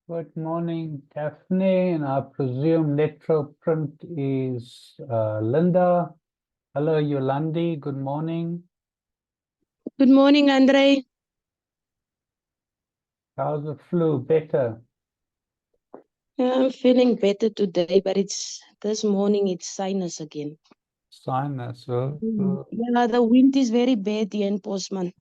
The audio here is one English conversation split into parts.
Good morning, Daphne, and I presume Electroprint is Linda. Hello, Yolandi. Good morning. Good morning, Andre. How's the flu? Better? I'm feeling better today, but this morning it's sinus again. Sinus. Yeah, the wind is very bad here in Bosman.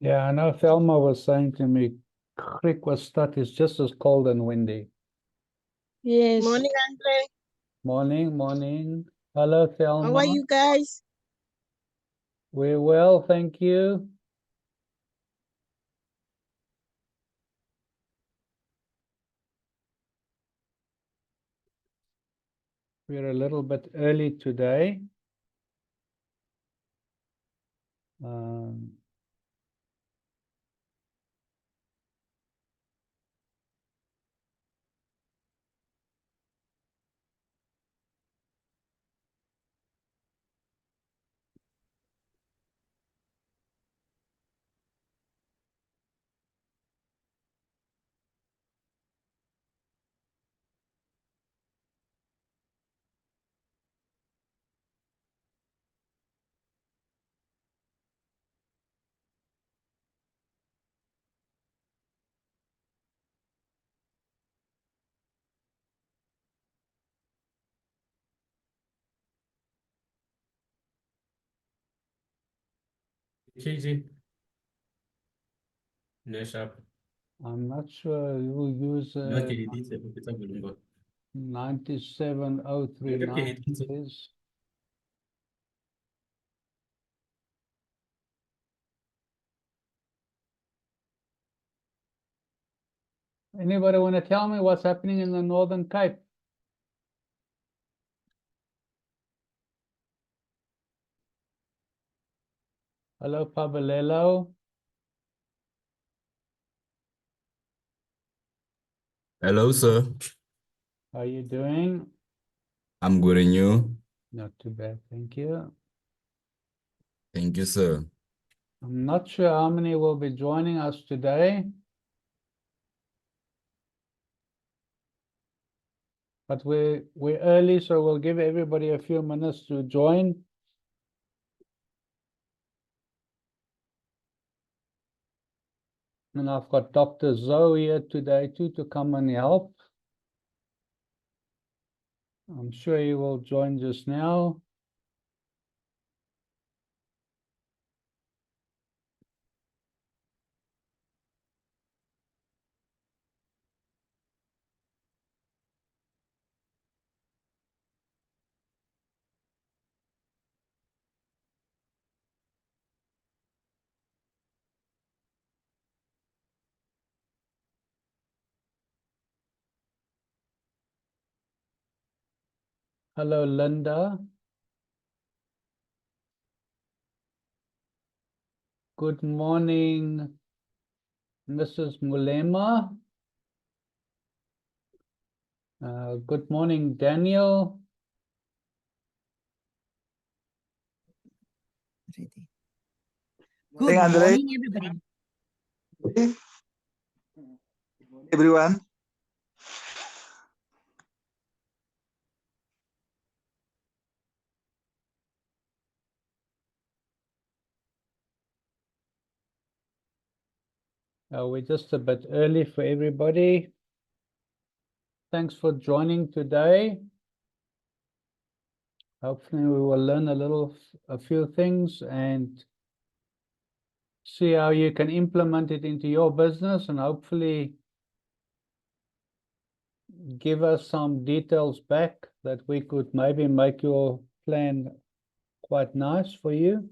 Yeah, I know Thelma was saying to me, Kriegwastad is just as cold and windy. Yes. Morning, Andre. Morning. Hello, Thelma. How are you guys? We're well, thank you. We're a little bit early today. KJ. No sharp. I'm not sure who uses No, ke hititse, ke tsa bolumba. 97039 is. Anybody want to tell me what's happening in the Northern Cape? Hello, Pabalelo. Hello, sir. How are you doing? I'm good, and you? Not too bad, thank you. Thank you, sir. I'm not sure how many will be joining us today. But we're early, so we'll give everybody a few minutes to join. And I've got Dr. Zoe here today too to come and help. I'm sure he will join just now. Hello, Linda. Good morning, Mrs. Mulema. Good morning, Daniel. Good morning, everybody. everyone. We're just a bit early for everybody. Thanks for joining today. Hopefully we will learn a few things and see how you can implement it into your business and hopefully give us some details back that we could maybe make your plan quite nice for you.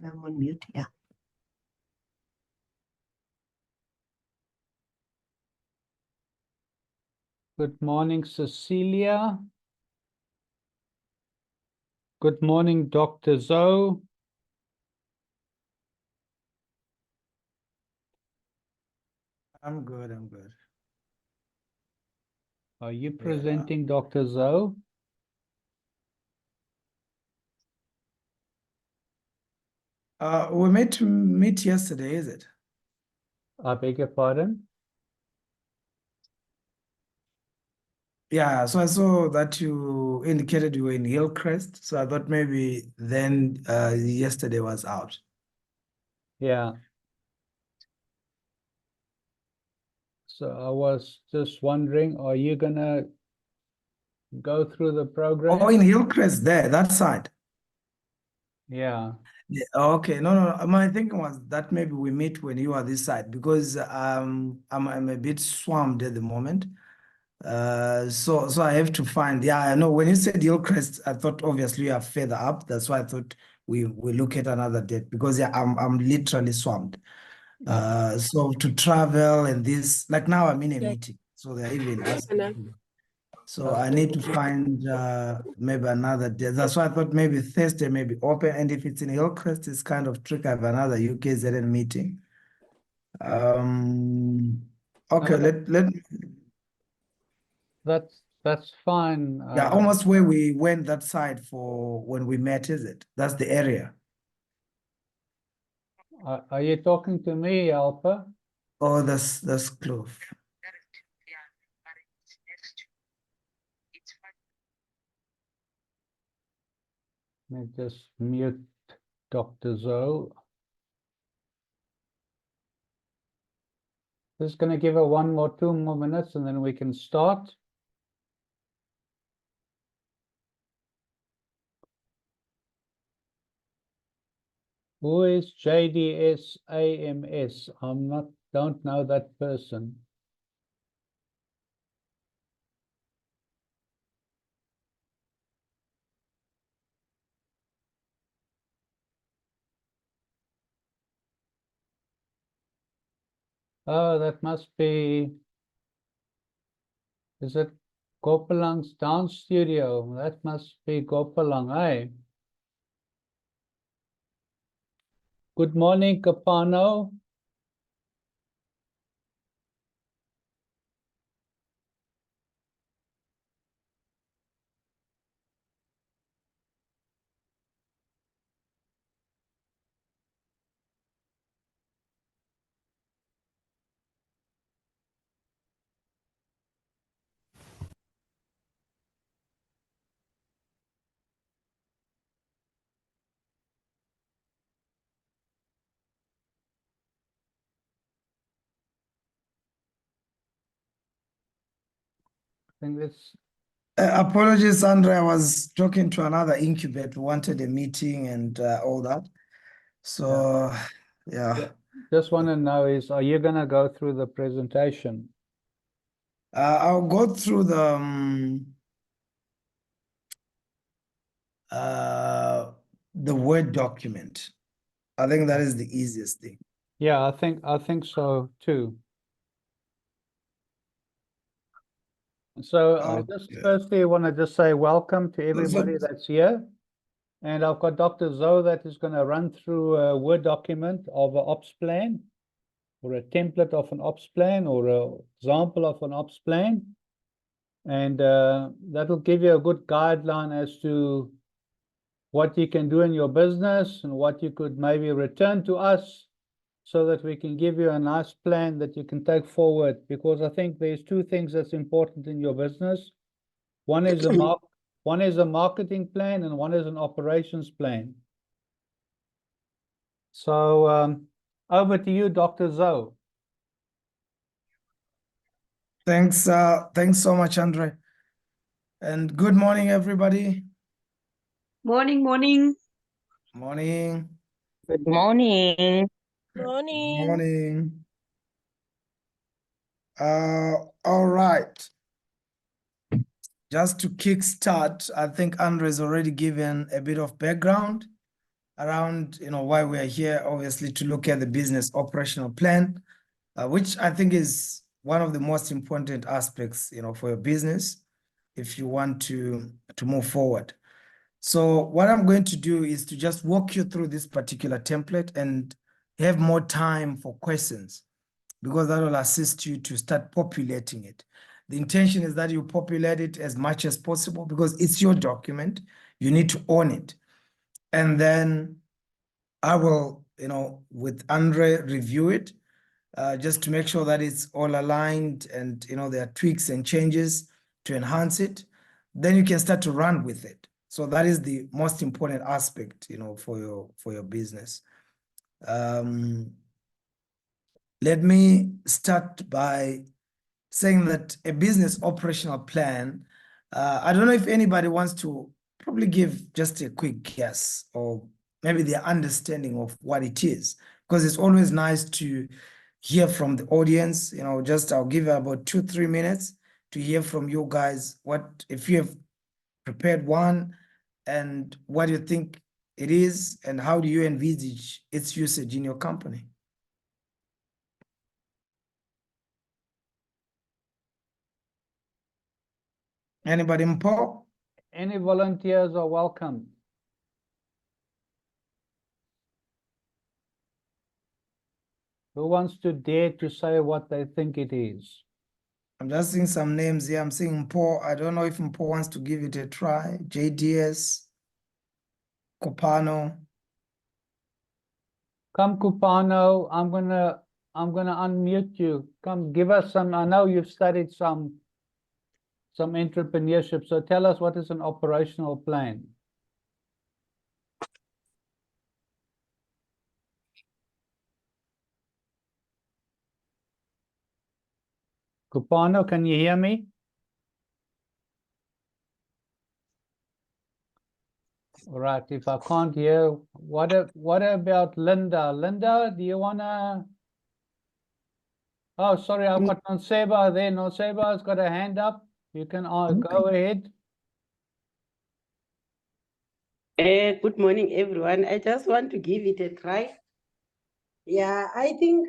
I'm on mute, yeah. Good morning, Cecilia. Good morning, Dr. Zoe. I'm good, I'm good. Are you Yeah. presenting Dr. Zoe? We meant to meet yesterday, is it? I beg your pardon? Yeah, so I saw that you indicated you were in Hillcrest, so I thought maybe then yesterday was out. Yeah. So I was just wondering, are you gonna go through the program? Oh, in Hillcrest there, that side. Yeah, Yeah, okay, no, my thinking was that maybe we meet when you are this side because I'm a bit swamped at the moment. So I have to find. Yeah, I know when you said Hillcrest, I thought obviously you are further up. That's why I thought we look at another date because yeah, I'm literally swamped. So to travel and this, like now I'm in a meeting, so they're even asking. So I need to find maybe another day. That's why I thought maybe Thursday may be open, and if it's in Hillcrest, it's kind of tricky. I have another UKZN meeting. Okay, let that's fine. yeah, almost where we went that side for when we met, is it? That's the area. Are you talking to me, Alpha? Oh, that's close. Let me just mute Dr. Zoe. Just gonna give her 2 more minutes and then we can start. Who is JDS AMS? Don't know that person. Oh, that must be, is it Gopalang's dance studio? That must be Gopalang, eh? Good morning, Kapano. I think it's Apologies, Sandra. I was talking to another incubator, wanted a meeting and all that. So, yeah. just want to know is, are you gonna go through the presentation? I'll go through the Word document. I think that is the easiest thing. Yeah, I think so too. So I just Okay. firstly want to just say welcome to everybody that's here. And I've got Dr. Zoe that is going to run through a Word document of an ops plan or a template of an ops plan or an example of an ops plan. And that'll give you a good guideline as to what you can do in your business and what you could maybe return to us so that we can give you a nice plan that you can take forward. Because I think there's two things that's important in your business. One is a marketing plan and one is an operations plan. So over to you, Dr. Zoe. Thanks so much, Andre. And good morning, everybody. Morning, morning. Morning. Good morning. Morning. Morning. All right. Just to kickstart, I think Andre's already given a bit of background around, why we are here, obviously to look at the business operational plan, which I think is one of the most important aspects, for your business if you want to move forward. So what I'm going to do is to just walk you through this particular template and have more time for questions, because that will assist you to start populating it. The intention is that you populate it as much as possible because it's your document. You need to own it. And then I will, with Andre, review it just to make sure that it's all aligned and, there are tweaks and changes to enhance it. Then you can start to run with it. So that is the most important aspect, for your business. Let me start by saying that a business operational plan, I don't know if anybody wants to probably give just a quick guess or maybe their understanding of what it is, because it's always nice to hear from the audience. I'll give you about 2-3 minutes to hear from you guys, what if you have prepared one and what do you think it is and how do you envisage its usage in your company? Anybody, Paul? Any volunteers are welcome. Who wants to dare to say what they think it is? I'm just seeing some names here. I'm seeing Paul. I don't know if Paul wants to give it a try. JDS, Kopano. Come, Kupano, I'm gonna unmute you. Come, give us some. I know you've studied some entrepreneurship. So tell us, what is an operational plan? Kupano, can you hear me? All right, if I can't hear, what about Linda? Linda, do you wanna? Oh, sorry, I've got Nonseba there. Nonseba has got a hand up. You can go ahead. Good morning, everyone. I just want to give it a try. Yeah, I think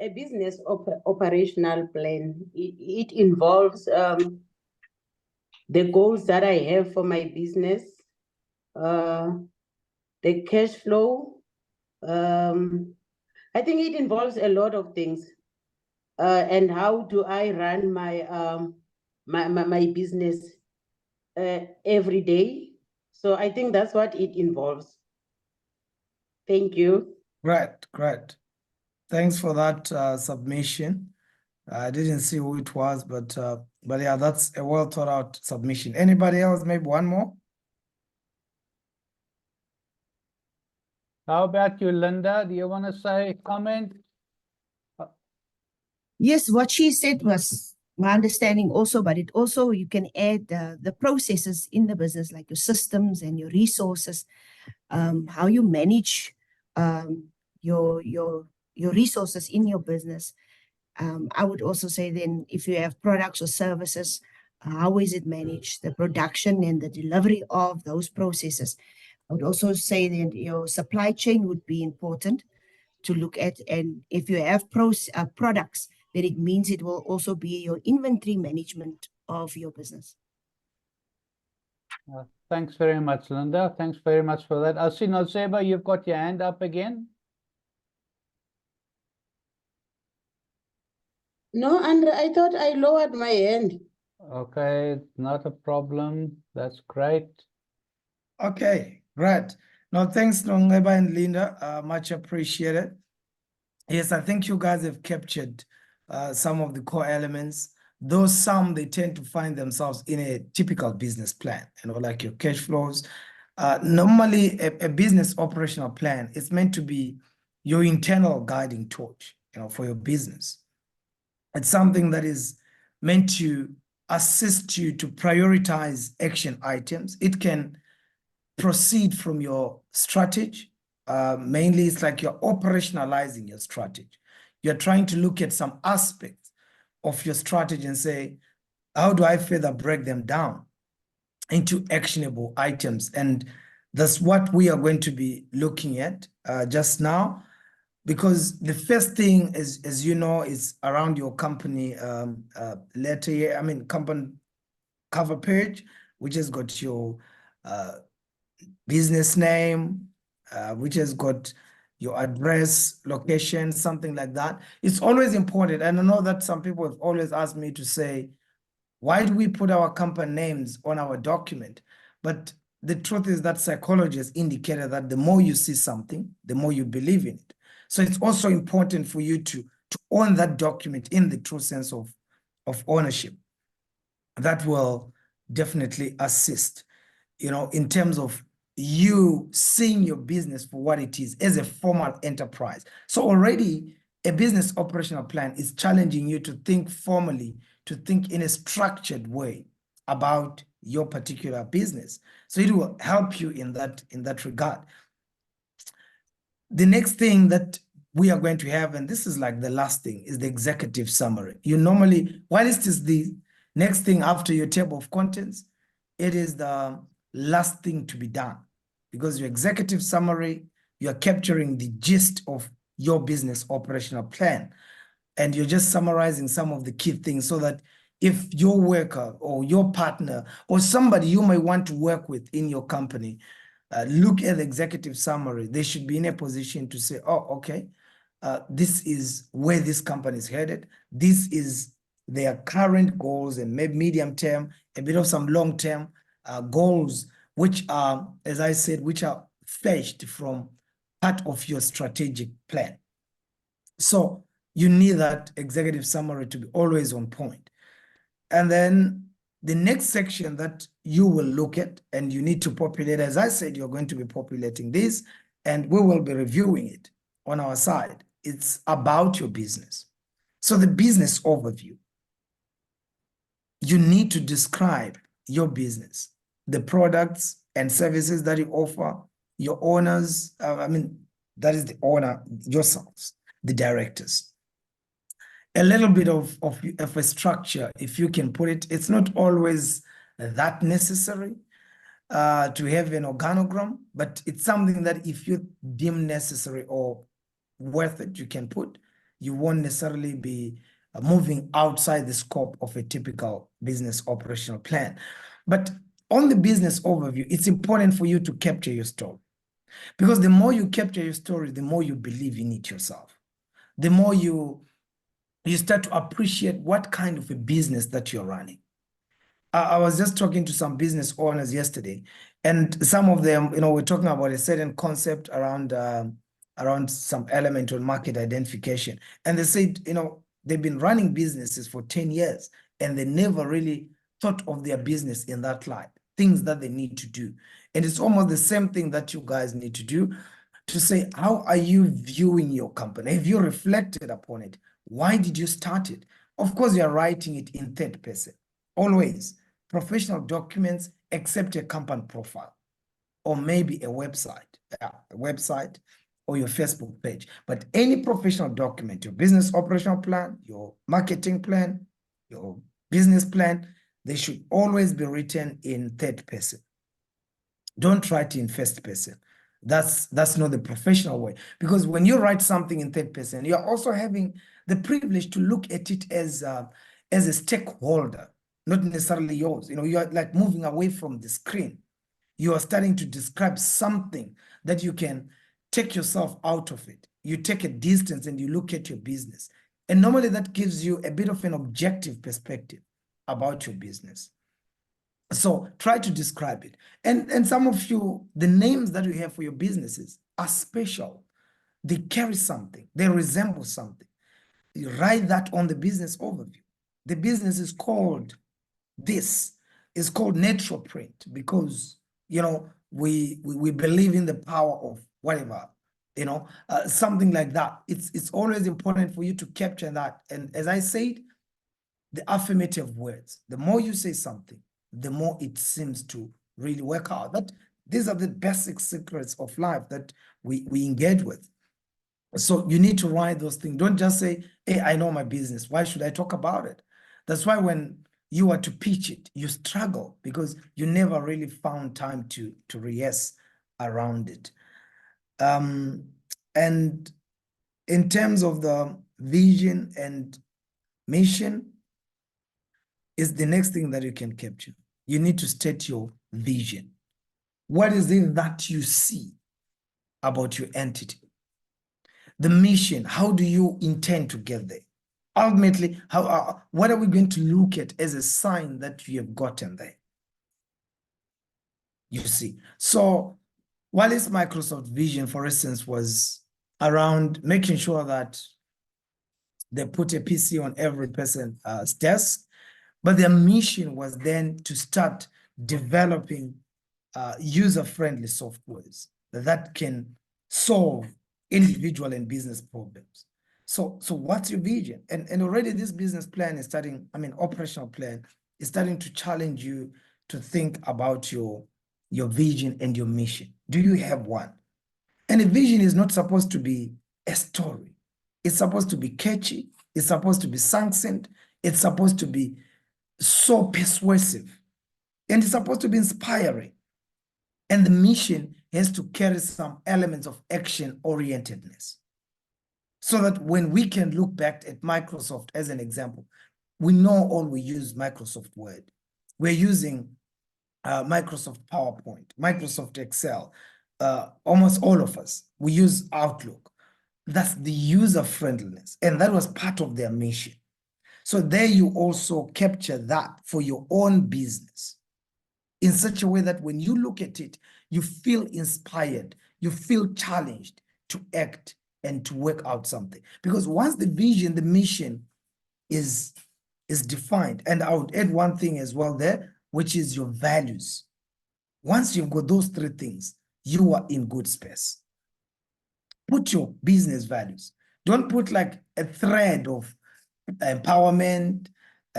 a business operational plan, it involves the goals that I have for my business, the cash flow. I think it involves a lot of things. And how do I run my my business every day? So I think that's what it involves. Thank you. Great. Thanks for that submission. I didn't see who it was, but yeah, that's a well thought out submission. Anybody else? Maybe one more? How about you, Linda? Do you want to say comment? Yes, what she said was my understanding also, but it also, you can add the processes in the business, like your systems and your resources, how you manage your resources in your business. I would also say then, if you have products or services, how is it managed, the production and the delivery of those processes. I would also say that your supply chain would be important to look at, and if you have products, then it means it will also be your inventory management of your business. Thanks very much, Linda. Thanks very much for that. I see Nonseba, you've got your hand up again. No, Andre, I thought I lowered my hand. Okay, not a problem. That's great. Okay, great. No, thanks, Nongeba and Linda. Much appreciated. Yes, I think you guys have captured some of the core elements. Though some, they tend to find themselves in a typical business plan, like your cash flows. Normally, a business operational plan is meant to be your internal guiding torch, for your business. It's something that is meant to assist you to prioritize action items. It can proceed from your strategy. Mainly, it's like you're operationalizing your strategy. You're trying to look at some aspects of your strategy and say, how do I further break them down into actionable items? And that's what we are going to be looking at just now. because the first thing is, as you know, is around your company letter, company cover page, which has got your business name, which has got your address, location, something like that. It's always important. And I know that some people have always asked me to say, why do we put our company names on our document? But the truth is that psychology has indicated that the more you see something, the more you believe in it. So it's also important for you to own that document in the true sense of ownership. That will definitely assist, in terms of you seeing your business for what it is as a formal enterprise. So already a business operational plan is challenging you to think formally, to think in a structured way about your particular business. So it will help you in that regard. The next thing that we are going to have, and this is like the last thing, is the executive summary. You normally, while it is the next thing after your table of contents, it is the last thing to be done, because your executive summary, you're capturing the gist of your business operational plan, and you're just summarizing some of the key things so that if your worker or your partner or somebody you may want to work with in your company look at the executive summary, they should be in a position to say, oh, okay, this is where this company is headed. This is their current goals and maybe medium term, a bit of some long term goals, which are, as I said, which are fetched from part of your strategic plan. So you need that executive summary to be always on point. And then the next section that you will look at and you need to populate, as I said, you're going to be populating this and we will be reviewing it on our side. It's about your business. So the business overview, you need to describe your business, the products and services that you offer, your owners, that is the owner, yourselves, the directors. A little bit of a structure, if you can put it. It's not always that necessary to have an organogram, but it's something that if you deem necessary or worth it, you can put. You won't necessarily be moving outside the scope of a typical business operational plan. But on the business overview, it's important for you to capture your story, because the more you capture your story, the more you believe in it yourself. The more you start to appreciate what kind of a business that you're running. I was just talking to some business owners yesterday, and some of them, we're talking about a certain concept around some element on market identification. And they said, they've been running businesses for 10 years and they never really thought of their business in that light, things that they need to do. And it's almost the same thing that you guys need to do, to say, how are you viewing your company? Have you reflected upon it? Why did you start it? Of course, you're writing it in third person. Always. Professional documents except a company profile or maybe a website, or your Facebook page. But any professional document, your business operational plan, your marketing plan, your business plan, they should always be written in third person. Don't write in first person. That's not the professional way. Because when you write something in third person, you're also having the privilege to look at it as a stakeholder, not necessarily yours. You're like moving away from the screen. You are starting to describe something that you can take yourself out of it. You take a distance and you look at your business. And normally that gives you a bit of an objective perspective about your business. So try to describe it. And some of you, the names that you have for your businesses are special. They carry something. They resemble something. You write that on the business overview. The business is called this. It's called Netroprint because, we believe in the power of whatever, something like that. It's always important for you to capture that. And as I said, the affirmative words, the more you say something, the more it seems to really work out. But these are the basic secrets of life that we engage with. So you need to write those things. Don't just say, hey, I know my business. Why should I talk about it? That's why when you are to pitch it, you struggle because you never really found time to rehearse around it. And in terms of the vision and mission, is the next thing that you can capture. You need to state your vision. What is it that you see about your entity? The mission, how do you intend to get there? Ultimately, what are we going to look at as a sign that you have gotten there? You see, so Wallace Microsoft vision, for instance, was around making sure that they put a PC on every person's desk, but their mission was then to start developing user-friendly softwares that can solve individual and business problems. So what's your vision? And already this business plan is starting, operational plan is starting to challenge you to think about your vision and your mission. Do you have one? And a vision is not supposed to be a story. It's supposed to be catchy. It's supposed to be succinct. It's supposed to be so persuasive. And it's supposed to be inspiring. And the mission has to carry some elements of action-orientedness. So that when we can look back at Microsoft as an example, we know all we use Microsoft Word. We're using Microsoft PowerPoint, Microsoft Excel, almost all of us. We use Outlook. That's the user-friendliness. And that was part of their mission. So there you also capture that for your own business in such a way that when you look at it, you feel inspired, you feel challenged to act and to work out something. Because once the vision, the mission is defined, and I would add one thing as well there, which is your values. Once you've got those three things, you are in good space. Put your business values. Don't put like a thread of empowerment,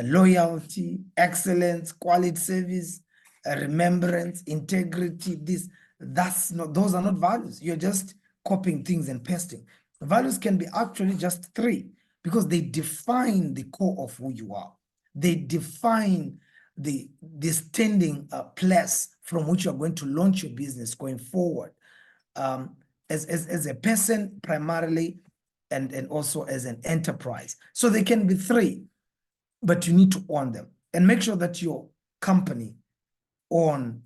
loyalty, excellence, quality service, remembrance, integrity. Those are not values. You're just copying things and pasting. The values can be actually just three because they define the core of who you are. They define the standing place from which you're going to launch your business going forward. As a person primarily and also as an enterprise. So they can be three, but you need to own them and make sure that your company own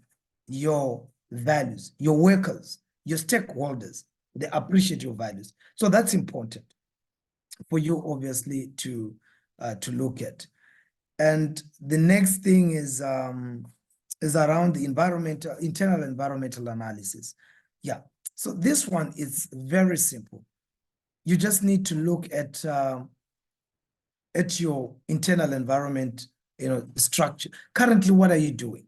your values, your workers, your stakeholders, they appreciate your values. So that's important for you obviously to look at. And the next thing is around the internal environmental analysis. Yeah, so this one is very simple. You just need to look at your internal environment, structure. Currently, what are you doing?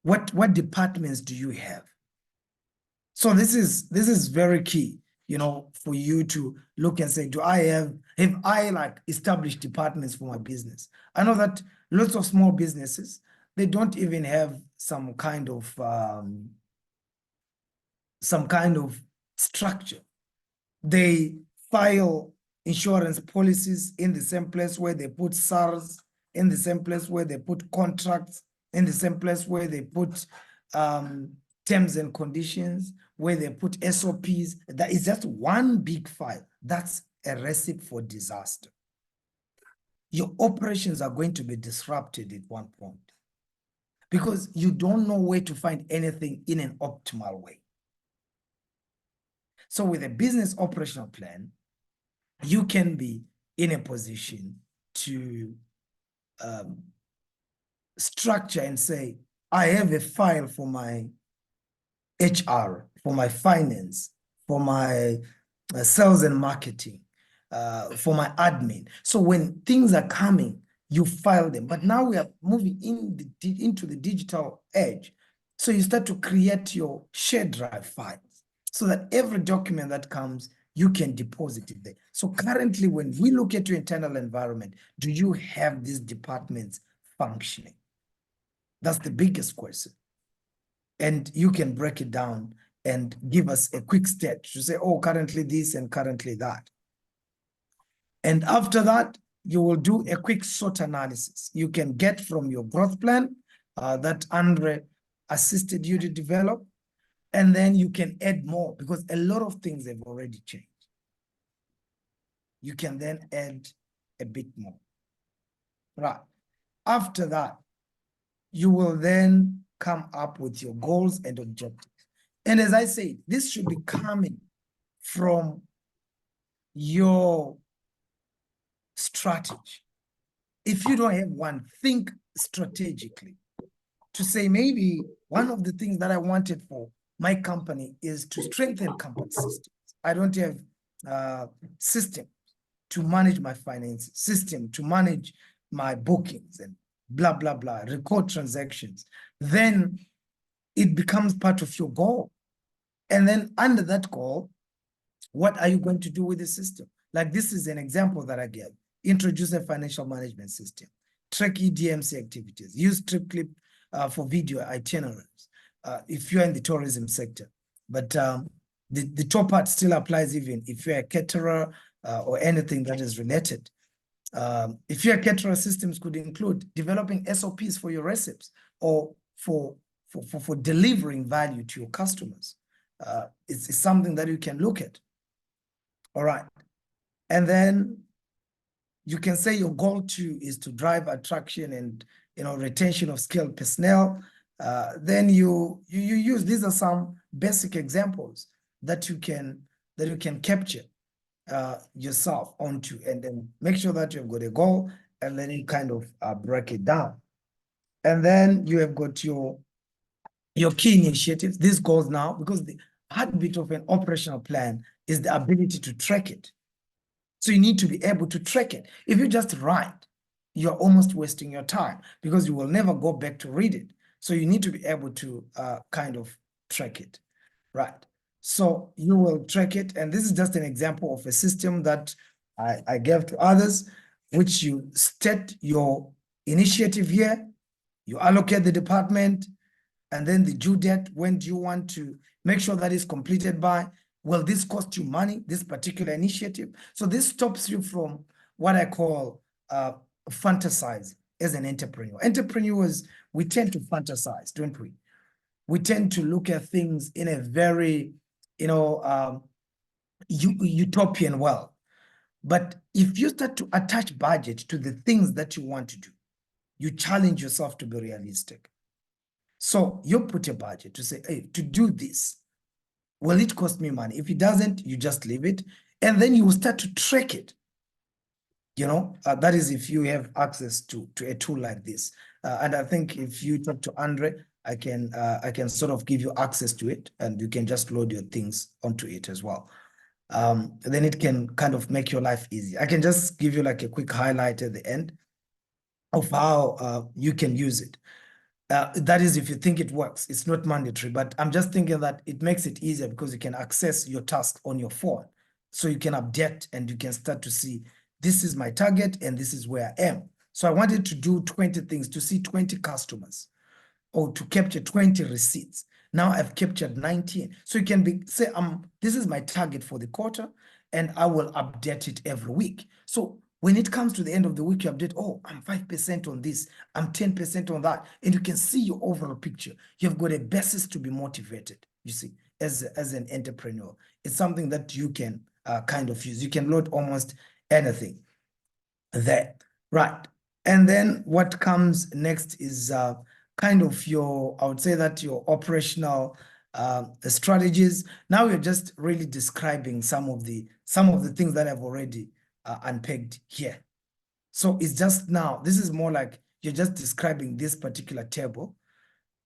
What departments do you have? So this is very key, for you to look and say, have I like established departments for my business? I know that lots of small businesses, they don't even have some kind of structure. They file insurance policies in the same place where they put SARS, in the same place where they put contracts, in the same place where they put terms and conditions, where they put SOPs. That is just one big file. That's a recipe for disaster. Your operations are going to be disrupted at one point because you don't know where to find anything in an optimal way. So with a business operational plan, you can be in a position to structure and say, I have a file for my HR, for my finance, for my sales and marketing, for my admin. So when things are coming, you file them. But now we are moving into the digital age. So you start to create your shared drive files so that every document that comes, you can deposit it there. So currently, when we look at your internal environment, do you have these departments functioning? That's the biggest question. And you can break it down and give us a quick state to say, oh, currently this and currently that. And after that, you will do a quick SWOT analysis. You can get from your growth plan that Andre assisted you to develop. And then you can add more because a lot of things have already changed. you can then add a bit more. Right. After that, you will then come up with your goals and objectives. And as I said, this should be coming from your strategy. If you don't have one, think strategically. To say maybe one of the things that I wanted for my company is to strengthen company systems. I don't have system to manage my finances, system to manage my bookings and blah, blah, blah, record transactions. Then it becomes part of your goal. And then under that goal, what are you going to do with the system? Like this is an example that I gave. Introduce a financial management system, track EDMC activities, use TripClip for video itineraries if you're in the tourism sector. But the top part still applies even if you're a caterer or anything that is related. If you're a caterer, systems could include developing SOPs for your recipes or for delivering value to your customers. It's something that you can look at. All right. And then you can say your goal too is to drive attraction and retention of skilled personnel. Then you use, these are some basic examples that you can capture yourself onto, and then make sure that you've got a goal, and then you kind of break it down. And then you have got your key initiatives, these goals now, because the heartbeat of an operational plan is the ability to track it. So you need to be able to track it. If you just write, you're almost wasting your time because you will never go back to read it. So you need to be able to kind of track it, right? So you will track it. And this is just an example of a system that I gave to others, which you state your initiative here, you allocate the department, and then the due date, when do you want to make sure that is completed by? Will this cost you money, this particular initiative? So this stops you from what I call fantasize as an entrepreneur. Entrepreneurs, we tend to fantasize, don't we? We tend to look at things in a very, utopian world. But if you start to attach budget to the things that you want to do, you challenge yourself to be realistic. So you put a budget to say, hey, to do this, will it cost me money? If it doesn't, you just leave it. And then you will start to track it. That is if you have access to a tool like this. And I think if you talk to Andre, I can sort of give you access to it, and you can just load your things onto it as well. Then it can kind of make your life easy. I can just give you like a quick highlight at the end of how you can use it. That is if you think it works. It's not mandatory, but I'm just thinking that it makes it easier because you can access your task on your phone. So you can update and you can start to see, this is my target and this is where I am. So I wanted to do 20 things, to see 20 customers or to capture 20 receipts. Now I've captured 19. So you can say, this is my target for the quarter and I will update it every week. So when it comes to the end of the week, you update, oh, I'm 5% on this, I'm 10% on that. And you can see your overall picture. You've got a basis to be motivated, you see, as an entrepreneur. It's something that you can kind of use. You can load almost anything there, right? And then what comes next is kind of I would say that your operational strategies. Now you're just really describing some of the things that I've already unpegged here. So it's just now, this is more like you're just describing this particular table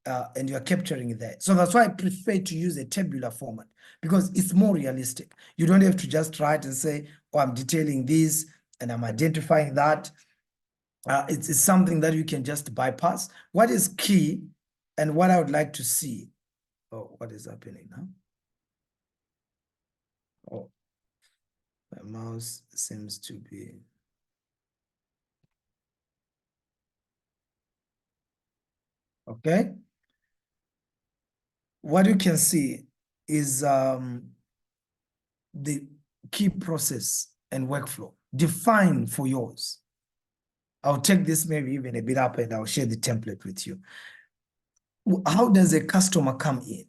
and you're capturing it there. So that's why I prefer to use a tabular format because it's more realistic. You don't have to just write and say, oh, I'm detailing this and I'm identifying that. It's something that you can just bypass. What is key and what I would like to see. Oh, what is happening now? Oh. My mouse seems to be. Okay. What you can see is the key process and workflow. Define for yours. I'll take this maybe even a bit up and I'll share the template with you. How does a customer come in?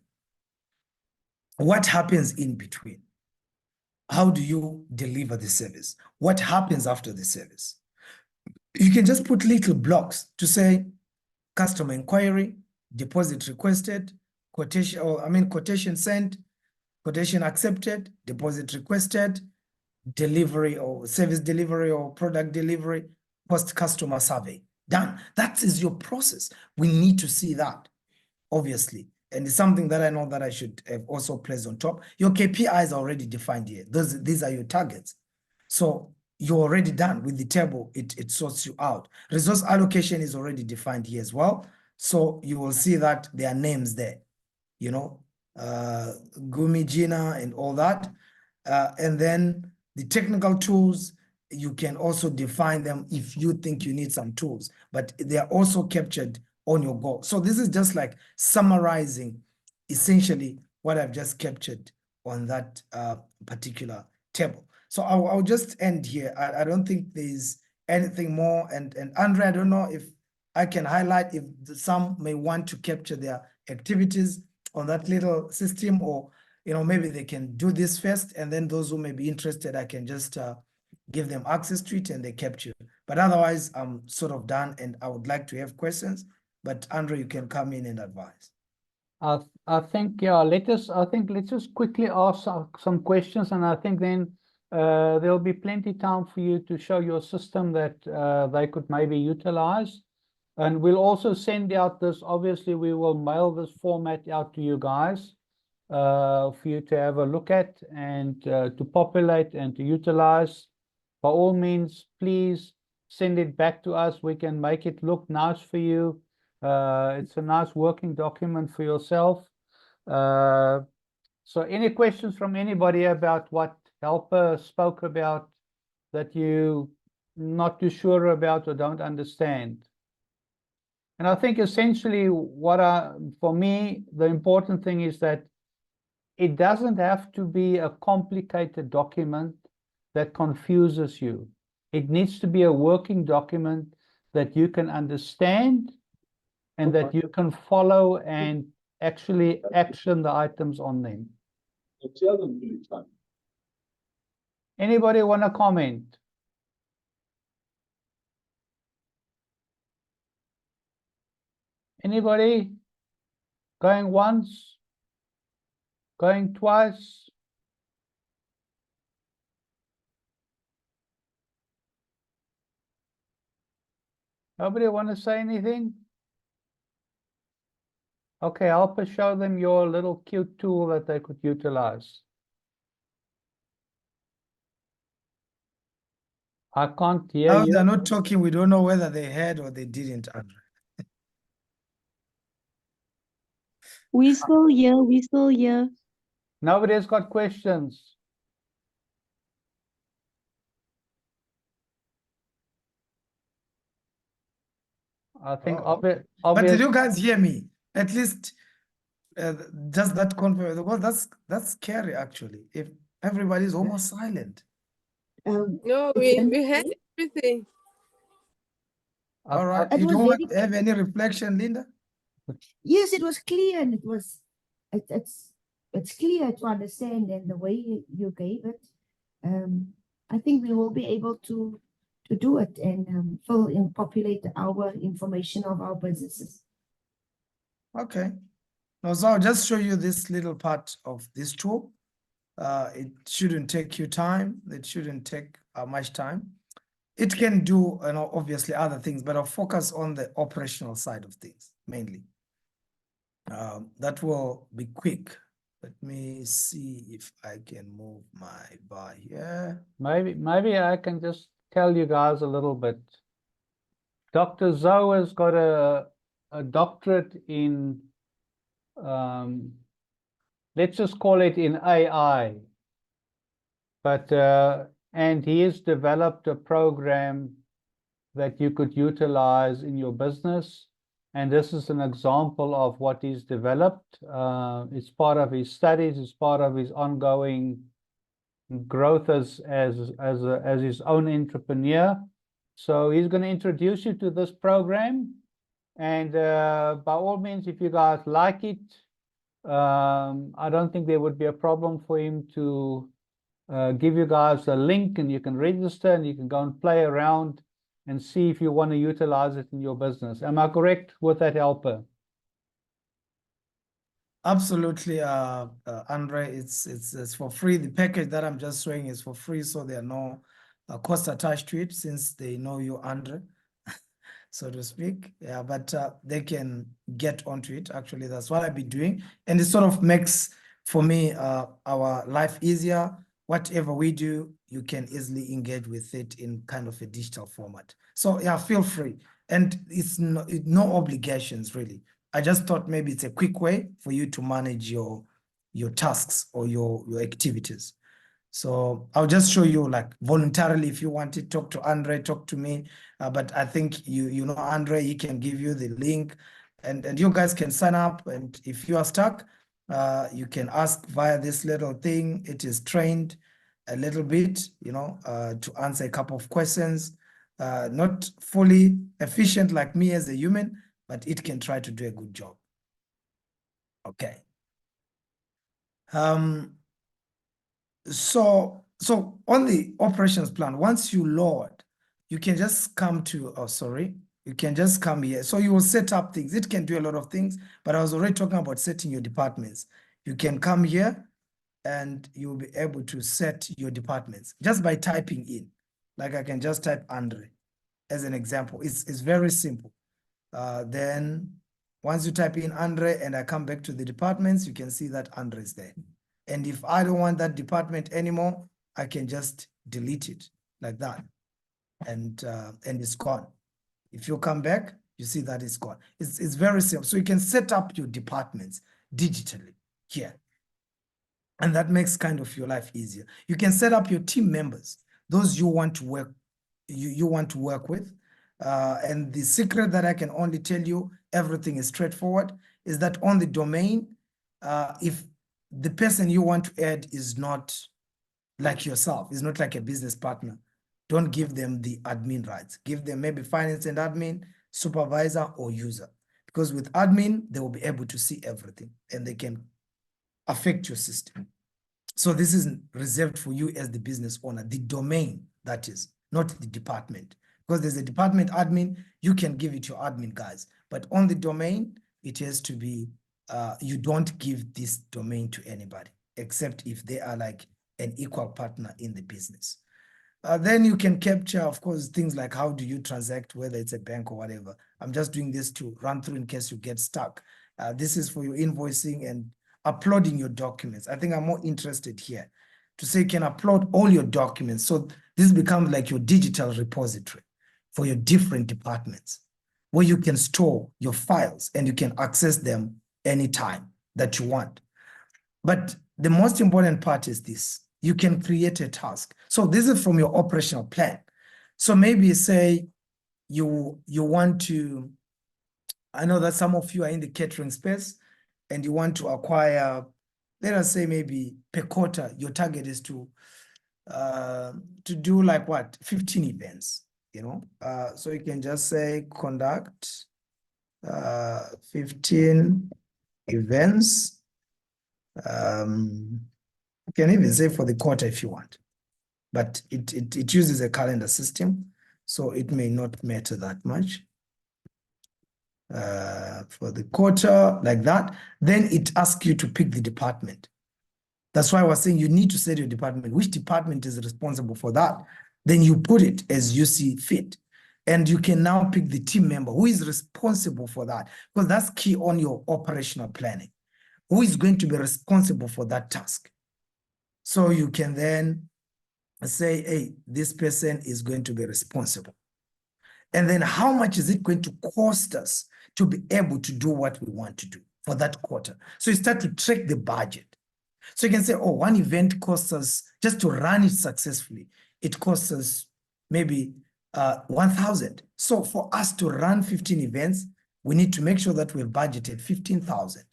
What happens in between? how do you deliver the service? What happens after the service? You can just put little blocks to say customer inquiry, deposit requested, quotation, or quotation sent, quotation accepted, deposit requested, delivery or service delivery or product delivery, post-customer survey. Done. That is your process. We need to see that, obviously. And it's something that I know that I should have also placed on top. Your KPIs are already defined here. These are your targets. So you're already done with the table. It sorts you out. Resource allocation is already defined here as well. So you will see that there are names there, you know, Gumi, Gina, and all that. And then the technical tools, you can also define them if you think you need some tools, but they are also captured on your goal. So this is just like summarizing essentially what I've just captured on that particular table. So I'll just end here. I don't think there's anything more. And Andre, I don't know if I can highlight if some may want to capture their activities on that little system, or maybe they can do this first, and then those who may be interested, I can just give them access to it and they capture. But otherwise, I'm sort of done, and I would like to have questions. But Andre, you can come in and advise. I think, yeah, let's just quickly ask some questions, and I think then there'll be plenty time for you to show your system that they could maybe utilize. And we'll also send out this, obviously we will mail this format out to you guys for you to have a look at and to populate and to utilize. By all means, please send it back to us. We can make it look nice for you. It's a nice working document for yourself. So any questions from anybody about what Helper spoke about that you not too sure about or don't understand? And I think essentially for me, the important thing is that it doesn't have to be a complicated document that confuses you. It needs to be a working document that you can understand and that you can follow and actually action the items on them. Anybody want to comment? Anybody? Going once? Going twice? Nobody want to say anything? Okay, I'll show them your little cute tool that they could utilize. I can't hear Now you. they're not talking. We don't know whether they heard or they didn't, Andre. We still here. Nobody's got questions. I think But did you guys hear me? At least just that confirm. Well, that's scary actually. If everybody's almost silent. No, we had everything. All right. It You was don't very have any reflection, Linda? Yes, it was clear, and it's clear to understand, and the way you gave it, I think we will be able to do it and fill and populate our information of our businesses. Okay. Now, so I'll just show you this little part of this tool. It shouldn't take you time. It shouldn't take much time. It can do, obviously other things, but I'll focus on the operational side of things mainly. That will be quick. Let me see if I can move my bar here. Maybe I can just tell you guys a little bit. Dr. Zoe has got a doctorate in, let's just call it in AI. But, and he has developed a program that you could utilize in your business. And this is an example of what he's developed. It's part of his studies, it's part of his ongoing growth as his own entrepreneur. So he's going to introduce you to this program. And by all means, if you guys like it, I don't think there would be a problem for him to give you guys a link and you can register and you can go and play around and see if you want to utilize it in your business. Am I correct with that, Helper? Absolutely, Andre. It's for free. The package that I'm just showing is for free, so there are no cost attached to it since they know you, Andre, so to speak. Yeah, but they can get onto it. Actually, that's what I've been doing, and it sort of makes for me our life easier. Whatever we do, you can easily engage with it in kind of a digital format. So yeah, feel free, and it's no obligations really. I just thought maybe it's a quick way for you to manage your tasks or your activities. So I'll just show you, like, voluntarily, if you want to talk to Andre, talk to me. But I think you know Andre, he can give you the link, and you guys can sign up. And if you are stuck, you can ask via this little thing. It is trained a little bit, you know, to answer a couple of questions. Not fully efficient like me as a human, but it can try to do a good job. Okay. So on the operations plan, once you load, you can just come to, you can just come here. So you will set up things. It can do a lot of things, but I was already talking about setting your departments. You can come here and you'll be able to set your departments just by typing in. Like I can just type Andre as an example. It's very simple. Then once you type in Andre and I come back to the departments, you can see that Andre is there. And if I don't want that department anymore, I can just delete it like that. And it's gone. If you come back, you see that it's gone. It's very simple. So you can set up your departments digitally here. And that makes kind of your life easier. You can set up your team members, those you want to work, you want to work with. And the secret that I can only tell you, everything is straightforward, is that on the domain, if the person you want to add is not like yourself, is not like a business partner, don't give them the admin rights. Give them maybe finance and admin, supervisor, or user. Because with admin, they will be able to see everything and they can affect your system. So this is reserved for you as the business owner, the domain, that is, not the department. Because there's a department admin, you can give it your admin guys. But on the domain, it has to be, you don't give this domain to anybody, except if they are like an equal partner in the business. Then you can capture, of course, things like how do you transact, whether it's a bank or whatever. I'm just doing this to run through in case you get stuck. This is for your invoicing and uploading your documents. I think I'm more interested here to say you can upload all your documents. So this becomes like your digital repository for your different departments, where you can store your files and you can access them anytime that you want. But the most important part is this: you can create a task. So this is from your operational plan. So maybe say you want to, I know that some of you are in the catering space and you want to acquire, let us say maybe per quarter, your target is to do like what, 15 events. You know, so you can just say conduct 15 events. You can even say for the quarter if you want, but it uses a calendar system, so it may not matter that much. For the quarter, like that, then it asks you to pick the department. That's why I was saying you need to set your department. Which department is responsible for that? Then you put it as you see fit. And you can now pick the team member who is responsible for that, because that's key on your operational planning. Who is going to be responsible for that task? So you can then say, hey, this person is going to be responsible. And then how much is it going to cost us to be able to do what we want to do for that quarter? So you start to track the budget. So you can say, oh, one event costs us, just to run it successfully, it costs us maybe 1,000. So for us to run 15 events, we need to make sure that we've budgeted 15,000.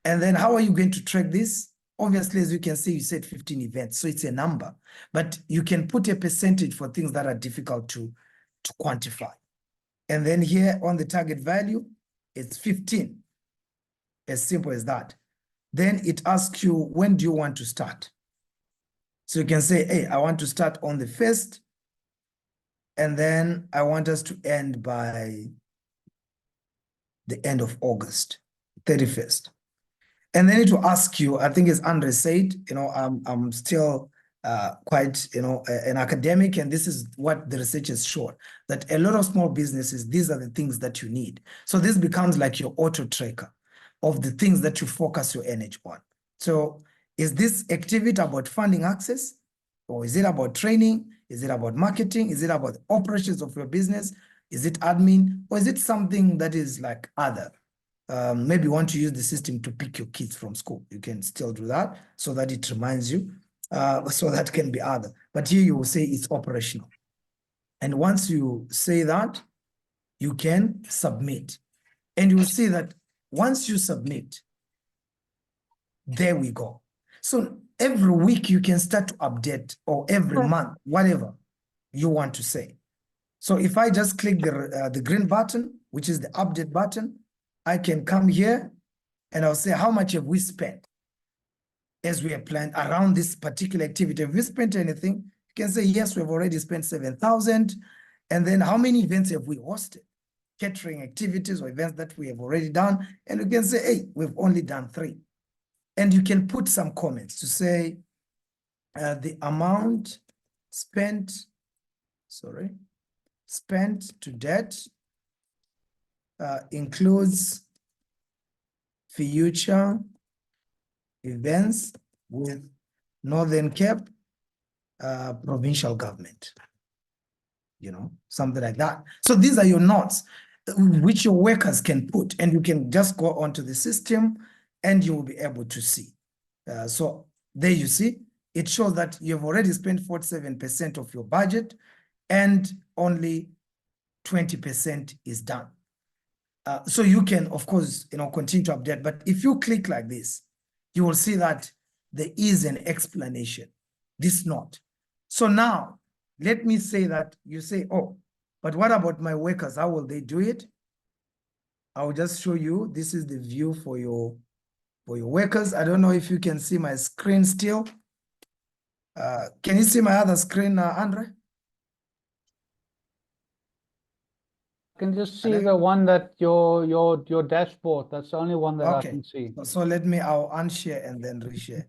And then how are you going to track this? Obviously, as you can see, you said 15 events, so it's a number. But you can put a percentage for things that are difficult to quantify. And then here on the target value, it's 15. As simple as that. Then it asks you, when do you want to start? So you can say, hey, I want to start on the 1st, and then I want us to end by the end of August, 31st. And then it will ask you, I think as Andre said, I'm still quite, an academic, and this is what the research has shown, that a lot of small businesses, these are the things that you need. So this becomes like your auto tracker of the things that you focus your energy on. So is this activity about funding access, or is it about training? Is it about marketing? Is it about the operations of your business? Is it admin? Or is it something that is like other? Maybe you want to use the system to pick your kids from school. You can still do that so that it reminds you. So that can be other. But here you will say it's operational. And once you say that, you can submit. And you will see that once you submit, there we go. So every week you can start to update, or every month, whatever you want to say. So if I just click the green button, which is the update button, I can come here and I'll say, how much have we spent as we have planned around this particular activity? Have we spent anything? You can say, yes, we've already spent 7,000. And then how many events have we hosted? Catering activities or events that we have already done. And you can say, hey, we've only done 3. And you can put some comments to say the amount spent to date includes future events with Northern Cape provincial government, something like that. So these are your notes which your workers can put, and you can just go onto the system and you will be able to see. So there you see, it shows that you've already spent 47% of your budget and only 20% is done. So you can, of course, continue to update. But if you click like this, you will see that there is an explanation, this note. So now, let me say that you say, oh, but what about my workers? How will they do it? I will just show you. This is the view for your workers. I don't know if you can see my screen still. Can you see my other screen, Andre? I can just see the one that your dashboard. That's the only one that I can see. So I'll unshare and then reshare.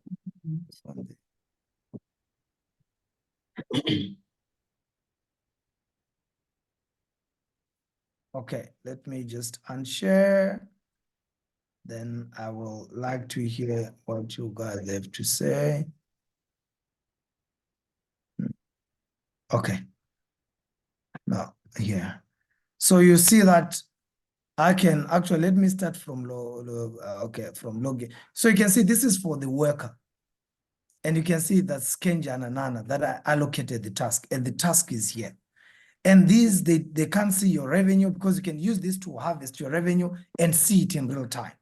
Okay, let me just unshare. Then I will like to hear what you guys have to say. Okay. Now, here. So you see that I can actually, let me start from from login. So you can see this is for the worker. And you can see that Kenja and Anana that I allocated the task, and the task is here. And these, they can't see your revenue because you can use this to harvest your revenue and see it in real time.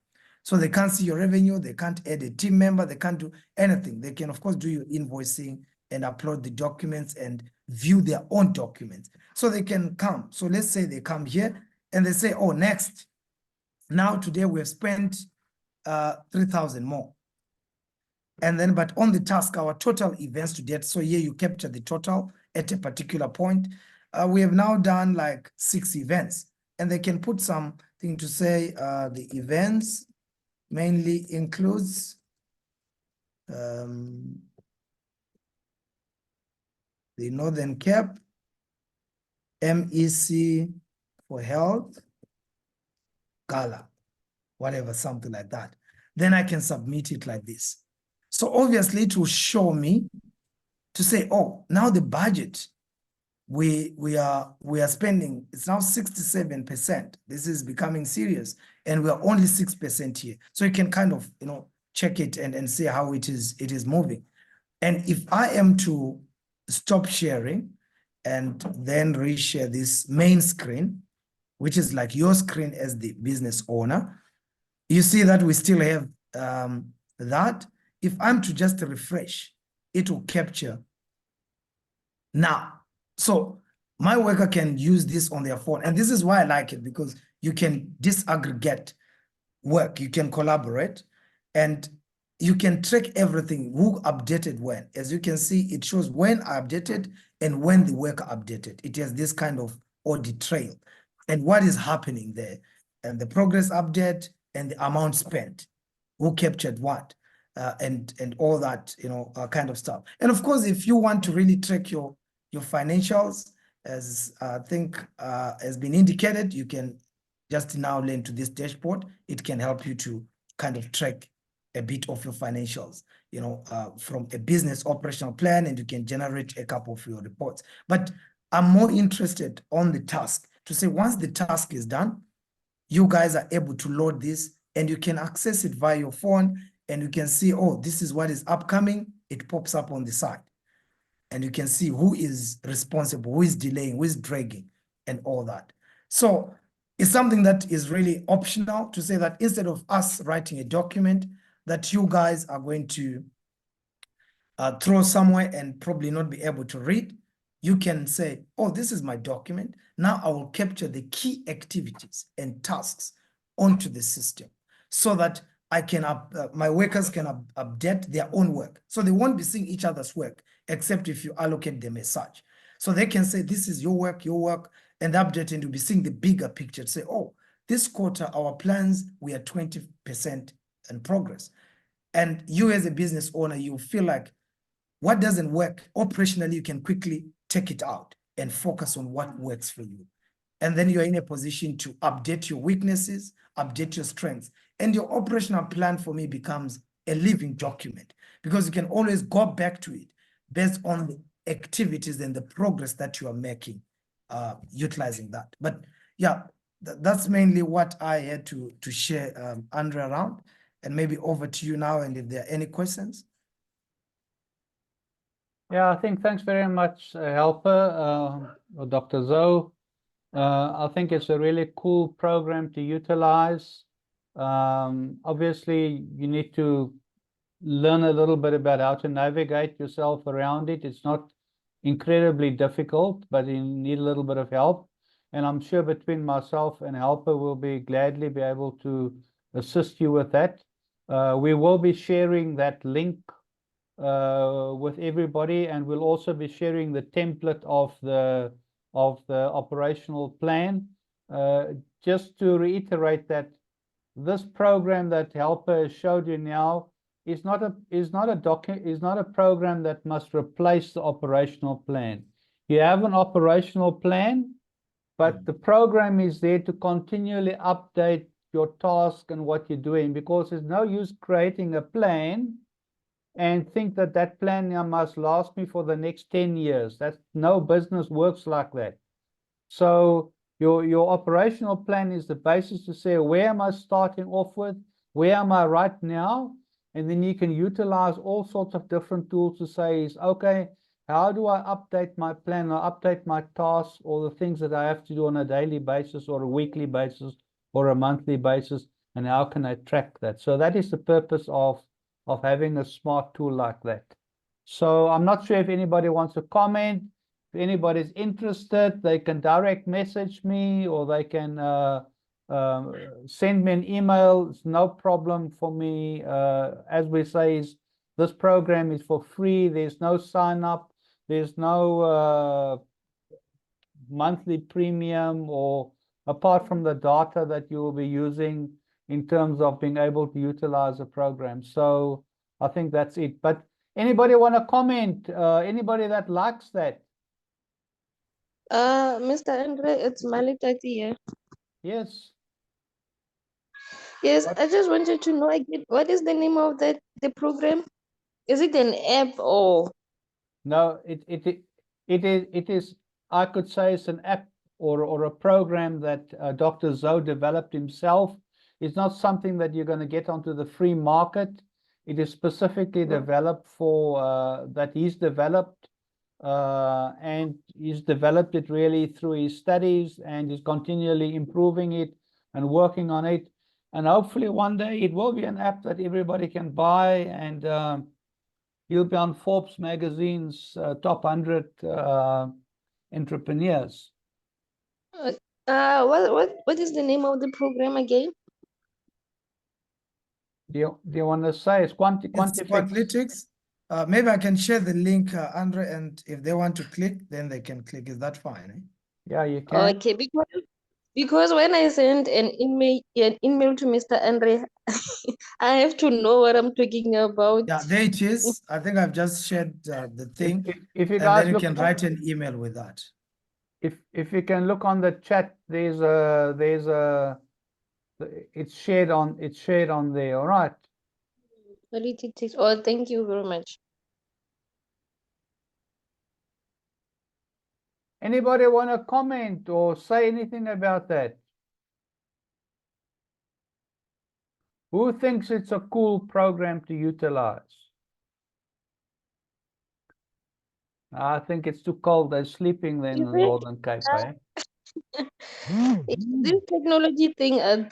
So they can't see your revenue, they can't add a team member, they can't do anything. They can, of course, do your invoicing and upload the documents and view their own documents. So they can come. So let's say they come here and they say, oh, next. Now today we've spent 3,000 more. And then, but on the task, our total events to date. So here you capture the total at a particular point. We have now done like 6 events, and they can put something to say the events mainly includes the Northern Cape, MEC for Health, Gala, whatever, something like that. Then I can submit it like this. So obviously it will show me to say, oh, now the budget we are spending, it's now 67%. This is becoming serious, and we are only 6% here. So you can kind of, check it and see how it is moving. And if I am to stop sharing and then reshare this main screen, which is like your screen as the business owner, you see that we still have that. If I'm to just refresh, it will capture now. So my worker can use this on their phone. And this is why I like it, because you can disaggregate work, you can collaborate. And you can track everything, who updated when. As you can see, it shows when I updated and when the worker updated. It has this kind of audit trail and what is happening there, and the progress update and the amount spent, who captured what, and all that, kind of stuff. And of course, if you want to really track your financials, as I think has been indicated, you can just now link to this dashboard. It can help you to kind of track a bit of your financials, from a business operational plan, and you can generate a couple of your reports. But I'm more interested on the task to say, once the task is done, you guys are able to load this and you can access it via your phone, and you can see, oh, this is what is upcoming. It pops up on the side. And you can see who is responsible, who is delaying, who is dragging, and all that. So it's something that is really optional, to say that instead of us writing a document that you guys are going to throw somewhere and probably not be able to read, you can say, oh, this is my document. Now I will capture the key activities and tasks onto the system so that I can my workers can update their own work. So they won't be seeing each other's work, except if you allocate them as such. So they can say, this is your work, and update, and you'll be seeing the bigger picture. Say, oh, this quarter, our plans, we are 20% in progress. And you as a business owner, you feel like what doesn't work operationally, you can quickly take it out and focus on what works for you. And then you're in a position to update your weaknesses, update your strengths. And your operational plan for me becomes a living document, because you can always go back to it based on the activities and the progress that you are making, utilizing that. But yeah, that's mainly what I had to share, Andre, around. And maybe over to you now, and if there are any questions. Yeah, I think thanks very much, Helper, or Dr. Zoe. I think it's a really cool program to utilize. Obviously, you need to learn a little bit about how to navigate yourself around it. It's not incredibly difficult, but you need a little bit of help. And I'm sure between myself and Helper, we'll gladly be able to assist you with that. We will be sharing that link with everybody, and we'll also be sharing the template of the operational plan. Just to reiterate that this program that Helper has showed you now is not a program that must replace the operational plan. You have an operational plan, but the program is there to continually update your task and what you're doing, because there's no use creating a plan and think that that plan now must last me for the next 10 years. That's no business works like that. So your operational plan is the basis to say, where am I starting off with? Where am I right now? And then you can utilize all sorts of different tools to say, okay, how do I update my plan or update my tasks or the things that I have to do on a daily basis or a weekly basis or a monthly basis, and how can I track that? So that is the purpose of having a smart tool like that. So I'm not sure if anybody wants to comment. If anybody's interested, they can direct message me, or they can send me an email. It's no problem for me. As we say, this program is for free. There's no sign up. There's no monthly premium, or apart from the data that you will be using in terms of being able to utilize the program. So I think that's it. But anybody want to comment? Anybody that likes that? Mr. Andre, it's Malitati here. Yes. Yes, I just wanted to know again, what is the name of the program? Is it an app or? No, it is, I could say it's an app or a program that Dr. Zoe developed himself. It's not something that you're going to get onto the free market. It is specifically developed for that he's developed, and he's developed it really through his studies, and he's continually improving it and working on it. And hopefully one day it will be an app that everybody can buy, and he'll be on Forbes magazine's top 100 entrepreneurs. What is the name of the program again? Do you want to say it's It's Quantifix? Quantlytics. Maybe I can share the link, Andre, and if they want to click, then they can click. Is that fine? Eh? Yeah, you can. Okay, because when I send an email to Mr. Andre, I have to know what I'm talking about. Yeah, there it is. I think I've just shared the thing, If you and guys then you look, can write an email with that. if you can look on the chat, there's a it's shared on there. All right. Quality. Oh, thank you very much. Anybody want to comment or say anything about that? Who thinks it's a cool program to utilize? I think it's too cold. They're sleeping then in You think? Northern Cape, eh? This technology thing, I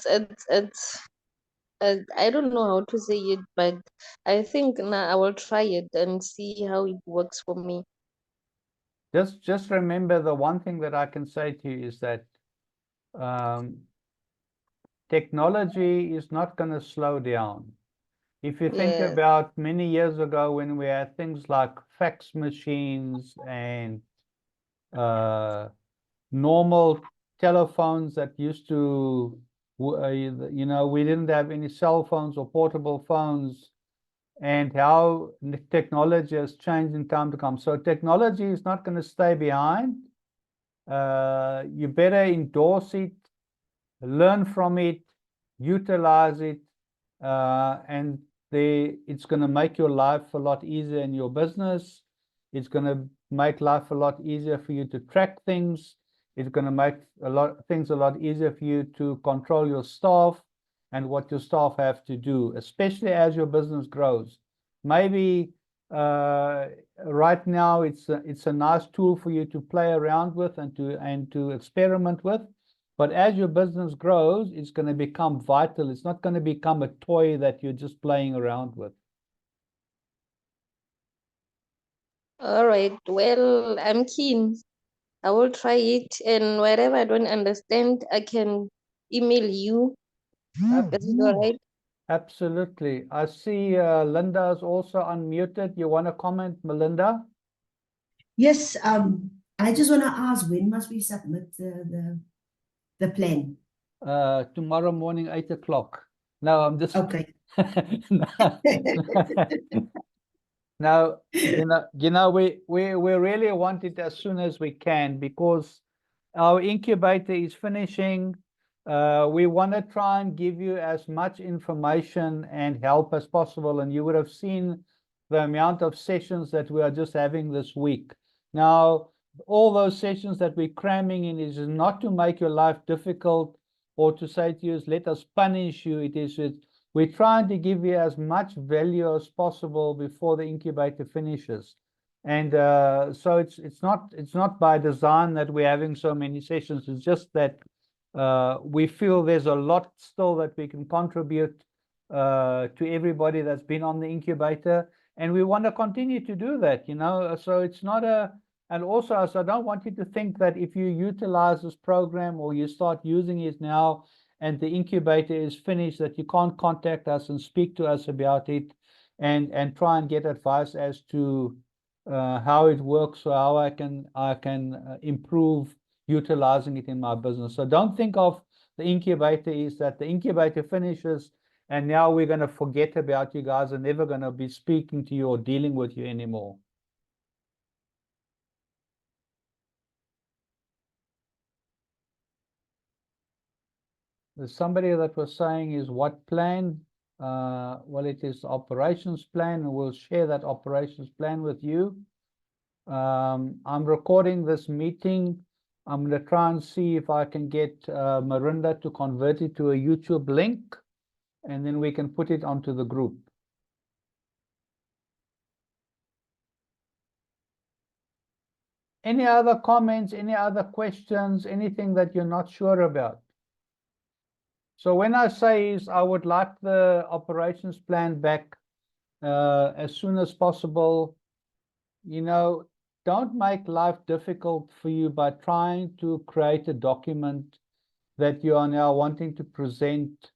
don't know how to say it, but I think now I will try it and see how it works for me. Just remember, the one thing that I can say to you is that technology is not going to slow down. If you think Yes. about many years ago when we had things like fax machines and normal telephones that used to, you know, we didn't have any cell phones or portable phones, and how technology has changed in time to come. So technology is not going to stay behind. You better endorse it, learn from it, utilize it, and it's going to make your life a lot easier in your business. It's going to make life a lot easier for you to track things. It's going to make things a lot easier for you to control your staff and what your staff have to do, especially as your business grows. Maybe right now it's a nice tool for you to play around with and to experiment with. But as your business grows, it's going to become vital. It's not going to become a toy that you're just playing around with. All right. Well, I'm keen. I will try it, and wherever I don't understand, I can email you. Is it all right? Absolutely. I see Linda is also unmuted. You want to comment, Melinda? Yes, I just want to ask, when must we submit the plan? Tomorrow morning, 8 o'clock. No, I'm just Okay. Now, we really want it as soon as we can, because our incubator is finishing. We want to try and give you as much information and help as possible. And you would have seen the amount of sessions that we are just having this week. Now, all those sessions that we're cramming in is not to make your life difficult or to say to you, let us punish you. We're trying to give you as much value as possible before the incubator finishes. And so it's not by design that we're having so many sessions. It's just that we feel there's a lot still that we can contribute to everybody that's been on the incubator. And we want to continue to do that, you know. So it's not and also, so I don't want you to think that if you utilize this program or you start using it now and the incubator is finished, that you can't contact us and speak to us about it and try and get advice as to how it works, or how I can improve utilizing it in my business. So don't think of the incubator is that the incubator finishes and now we're going to forget about you guys and never going to be speaking to you or dealing with you anymore. There's somebody that was saying is what plan? Well, it is operations plan, and we'll share that operations plan with you. I'm recording this meeting. I'm going to try and see if I can get Marinda to convert it to a YouTube link, and then we can put it onto the group. Any other comments, any other questions, anything that you're not sure about? So when I say is I would like the operations plan back as soon as possible, you know, don't make life difficult for you by trying to create a document that you are now wanting to present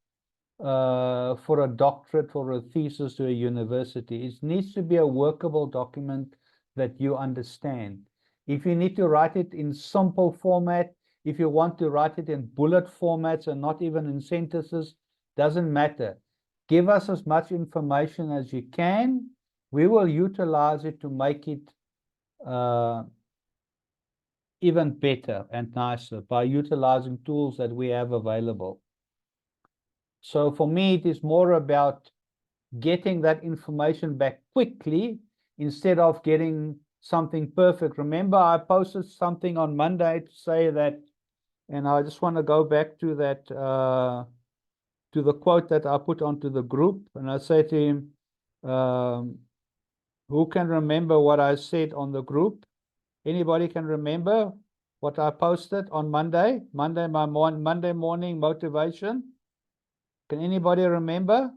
for a doctorate or a thesis to a university. It needs to be a workable document that you understand. If you need to write it in simple format, if you want to write it in bullet formats and not even in sentences, doesn't matter. Give us as much information as you can. We will utilize it to make it even better and nicer by utilizing tools that we have available. So for me, it is more about getting that information back quickly instead of getting something perfect. Remember, I posted something on Monday to say that, and I just want to go back to that, to the quote that I put onto the group. And I say to him, who can remember what I said on the group? Anybody can remember what I posted on Monday? Monday morning motivation. Can anybody remember?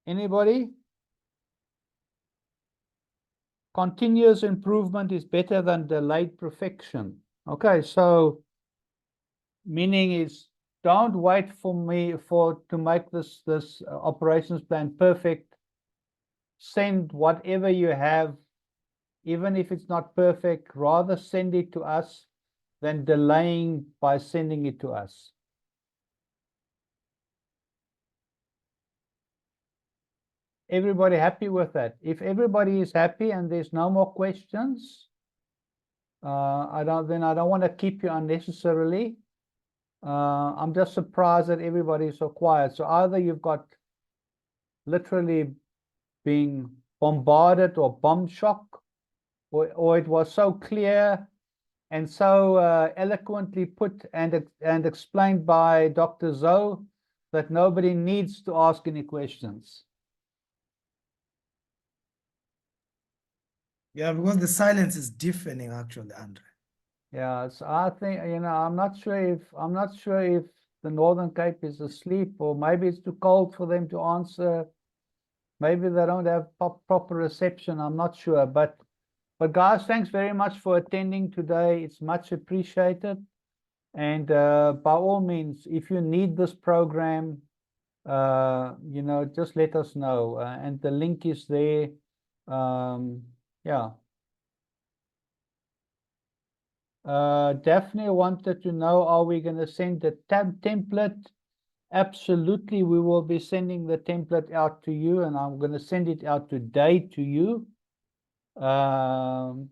Anybody? Continuous improvement is better than delayed perfection. Okay, so meaning is don't wait for me to make this operations plan perfect. Send whatever you have, even if it's not perfect, rather send it to us than delaying by sending it to us. Everybody happy with that? If everybody is happy and there's no more questions, I don't want to keep you unnecessarily. I'm just surprised that everybody is so quiet. So either you've got literally being bombarded or bomb shock, or it was so clear and so eloquently put and explained by Dr. Zoe that nobody needs to ask any questions. Yeah, because the silence is deafening, actually, Andre. Yeah, so I think, I'm not sure if the Northern Cape is asleep, or maybe it's too cold for them to answer. Maybe they don't have proper reception. I'm not sure, but guys, thanks very much for attending today. It's much appreciated. And by all means, if you need this program, just let us know. And the link is there. Yeah. Daphne wanted to know, are we going to send the template? Absolutely, we will be sending the template out to you, and I'm going to send it out today to you. Helper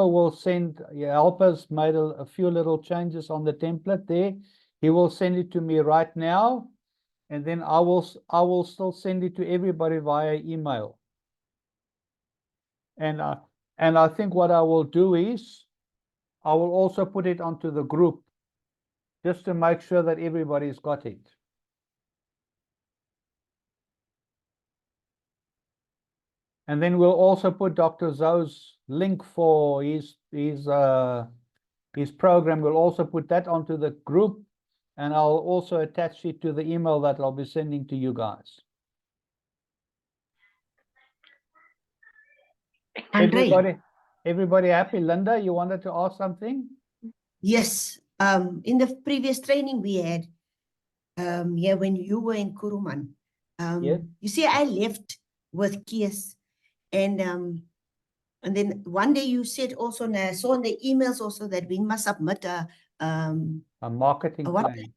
will send, Helper's made a few little changes on the template there. He will send it to me right now, and then I will still send it to everybody via email. And I think what I will do is I will also put it onto the group just to make sure that everybody's got it. And then we'll also put Dr. Zoe's link for his program. We'll also put that onto the group, and I'll also attach it to the email that I'll be sending to you guys. Everybody happy? Linda, you wanted to ask something? Yes. In the previous training we had, when you were in Kuruman, Yes. you see, I left with Kies, and then one day you said also, and I saw in the emails also, that we must submit a marketing plan.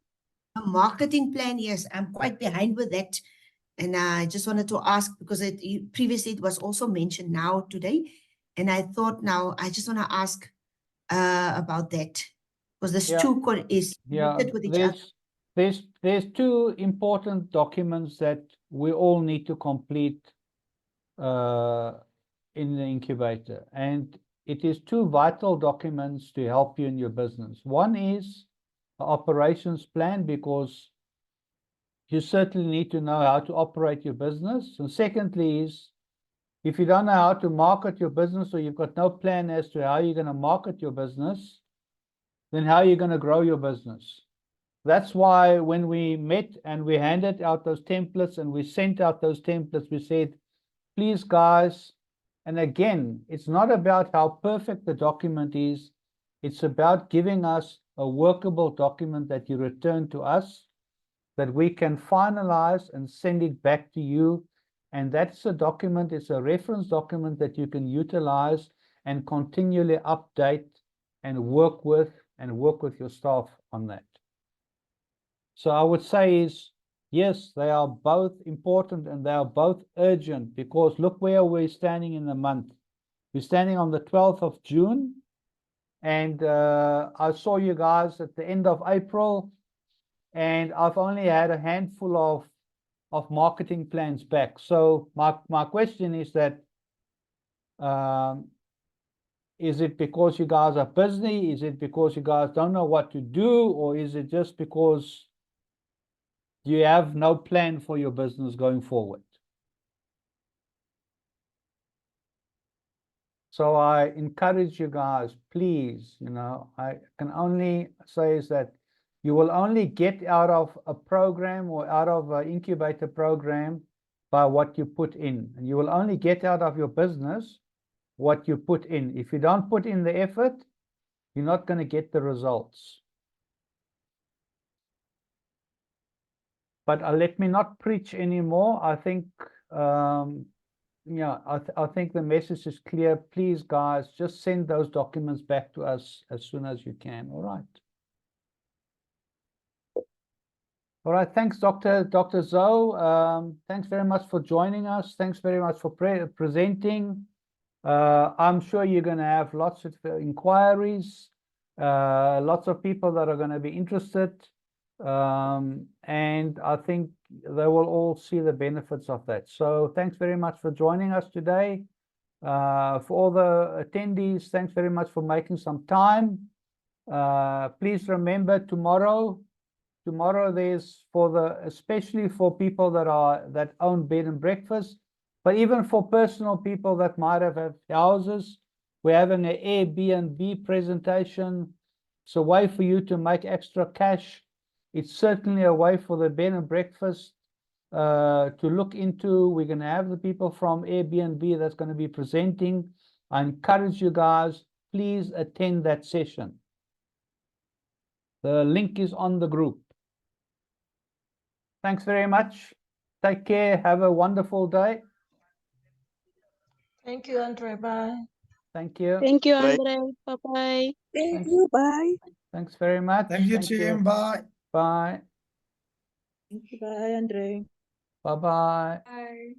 A marketing plan. Yes, I'm quite behind with that, and I just wanted to ask, because previously it was also mentioned now today, and I thought now I just want to ask about that, because there's two is connected with each other. There's two important documents that we all need to complete in the incubator, and it is two vital documents to help you in your business. One is the operations plan, because you certainly need to know how to operate your business. And secondly is, if you don't know how to market your business, or you've got no plan as to how you're going to market your business, then how are you going to grow your business? That's why when we met and we handed out those templates and we sent out those templates, we said, please guys And again, it's not about how perfect the document is. It's about giving us a workable document that you return to us, that we can finalize and send it back to you. And that's a document, it's a reference document that you can utilize and continually update and work with your staff on that. So I would say is, yes, they are both important and they are both urgent, because look where we're standing in the month. We're standing on the 12th of June, and I saw you guys at the end of April, and I've only had a handful of marketing plans back. So my question is that, is it because you guys are busy? Is it because you guys don't know what to do? Or is it just because you have no plan for your business going forward? So I encourage you guys, please, I can only say is that you will only get out of a program or out of an incubator program by what you put in. And you will only get out of your business what you put in. If you don't put in the effort, you're not going to get the results. But let me not preach anymore. I think, yeah, I think the message is clear. Please, guys, just send those documents back to us as soon as you can. All right. All right. Thanks, Dr. Zoe. Thanks very much for joining us. Thanks very much for presenting. I'm sure you're going to have lots of inquiries, lots of people that are going to be interested. And I think they will all see the benefits of that. So thanks very much for joining us today. For all the attendees, thanks very much for making some time. Please remember tomorrow there's especially for people that own bed and breakfast, but even for personal people that might have houses, we're having an Airbnb presentation. It's a way for you to make extra cash. It's certainly a way for the bed and breakfast to look into. We're going to have the people from Airbnb that's going to be presenting. I encourage you guys, please attend that session. The link is on the group. Thanks very much. Take care. Have a wonderful day. Thank you, Andre. Bye. Thank you. Thank you, Andre. Bye-bye. Thank you. Bye. Thanks very much. Thank you, team. Bye. Bye. Thank you. Bye, Andre. Bye-bye. Bye.